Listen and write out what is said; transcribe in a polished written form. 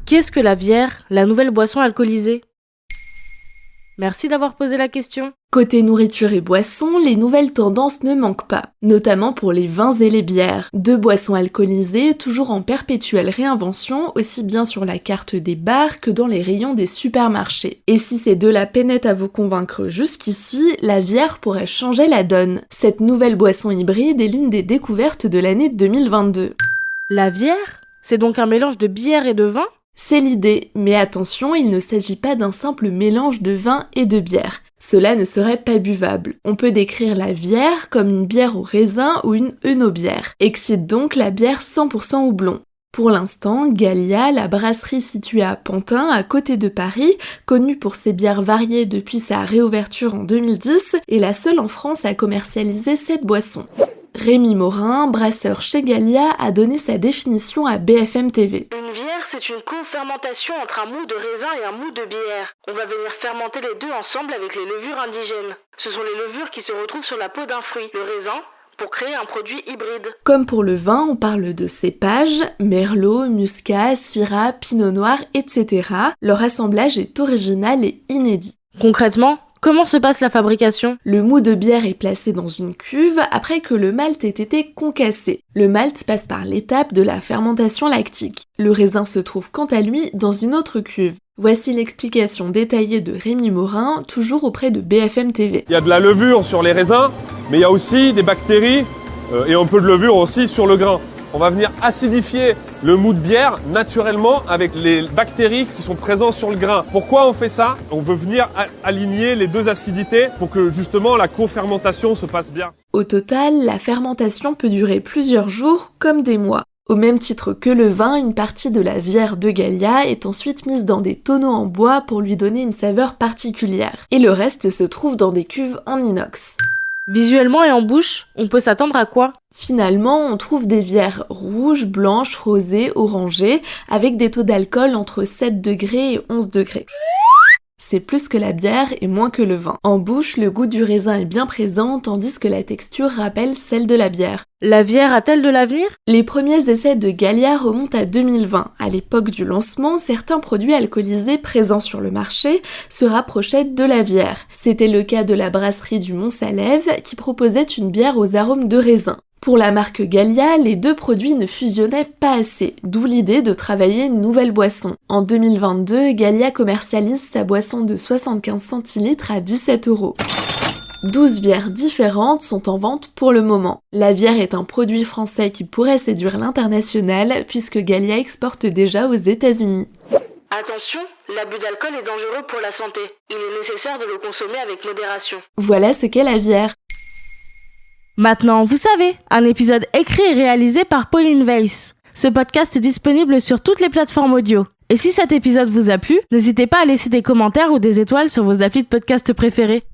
Qu'est-ce que la bière, la nouvelle boisson alcoolisée ? Merci d'avoir posé la question. Côté nourriture et boissons, les nouvelles tendances ne manquent pas, notamment pour les vins et les bières. 2 boissons alcoolisées, toujours en perpétuelle réinvention, aussi bien sur la carte des bars que dans les rayons des supermarchés. Et si ces deux-là peinaient à vous convaincre jusqu'ici, la bière pourrait changer la donne. Cette nouvelle boisson hybride est l'une des découvertes de l'année 2022. La bière ? C'est donc un mélange de bière et de vin ? C'est l'idée, mais attention, il ne s'agit pas d'un simple mélange de vin et de bière. Cela ne serait pas buvable. On peut décrire la bière comme une bière au raisin ou une œnobière. Excite donc la bière 100% houblon. Pour l'instant, Gallia, la brasserie située à Pantin, à côté de Paris, connue pour ses bières variées depuis sa réouverture en 2010, est la seule en France à commercialiser cette boisson. Rémi Morin, brasseur chez Gallia, a donné sa définition à BFM TV. Une bière, c'est une co-fermentation entre un mou de raisin et un mou de bière. On va venir fermenter les deux ensemble avec les levures indigènes. Ce sont les levures qui se retrouvent sur la peau d'un fruit, le raisin, pour créer un produit hybride. Comme pour le vin, on parle de cépages, merlot, muscat, syrah, pinot noir, etc. Leur assemblage est original et inédit. Concrètement, comment se passe la fabrication ? Le mou de bière est placé dans une cuve après que le malt ait été concassé. Le malt passe par l'étape de la fermentation lactique. Le raisin se trouve quant à lui dans une autre cuve. Voici l'explication détaillée de Rémi Morin, toujours auprès de BFM TV. Il y a de la levure sur les raisins, mais il y a aussi des bactéries et un peu de levure aussi sur le grain. On va venir acidifier le mou de bière naturellement avec les bactéries qui sont présentes sur le grain. Pourquoi on fait ça ? On veut venir aligner les deux acidités pour que justement la co-fermentation se passe bien. Au total, la fermentation peut durer plusieurs jours comme des mois. Au même titre que le vin, une partie de la bière de Gallia est ensuite mise dans des tonneaux en bois pour lui donner une saveur particulière. Et le reste se trouve dans des cuves en inox. Visuellement et en bouche, on peut s'attendre à quoi ? Finalement, on trouve des bières rouges, blanches, rosées, orangées, avec des taux d'alcool entre 7 degrés et 11 degrés. C'est plus que la bière et moins que le vin. En bouche, le goût du raisin est bien présent, tandis que la texture rappelle celle de la bière. La bière a-t-elle de l'avenir ? Les premiers essais de Gallia remontent à 2020. À l'époque du lancement, certains produits alcoolisés présents sur le marché se rapprochaient de la bière. C'était le cas de la brasserie du Mont-Salève qui proposait une bière aux arômes de raisin. Pour la marque Gallia, les deux produits ne fusionnaient pas assez, d'où l'idée de travailler une nouvelle boisson. En 2022, Gallia commercialise sa boisson de 75 centilitres à 17 €. 12 bières différentes sont en vente pour le moment. La bière est un produit français qui pourrait séduire l'international puisque Gallia exporte déjà aux États-Unis. Attention, l'abus d'alcool est dangereux pour la santé. Il est nécessaire de le consommer avec modération. Voilà ce qu'est la bière. Maintenant, vous savez, un épisode écrit et réalisé par Pauline Weiss. Ce podcast est disponible sur toutes les plateformes audio. Et si cet épisode vous a plu, n'hésitez pas à laisser des commentaires ou des étoiles sur vos applis de podcast préférés.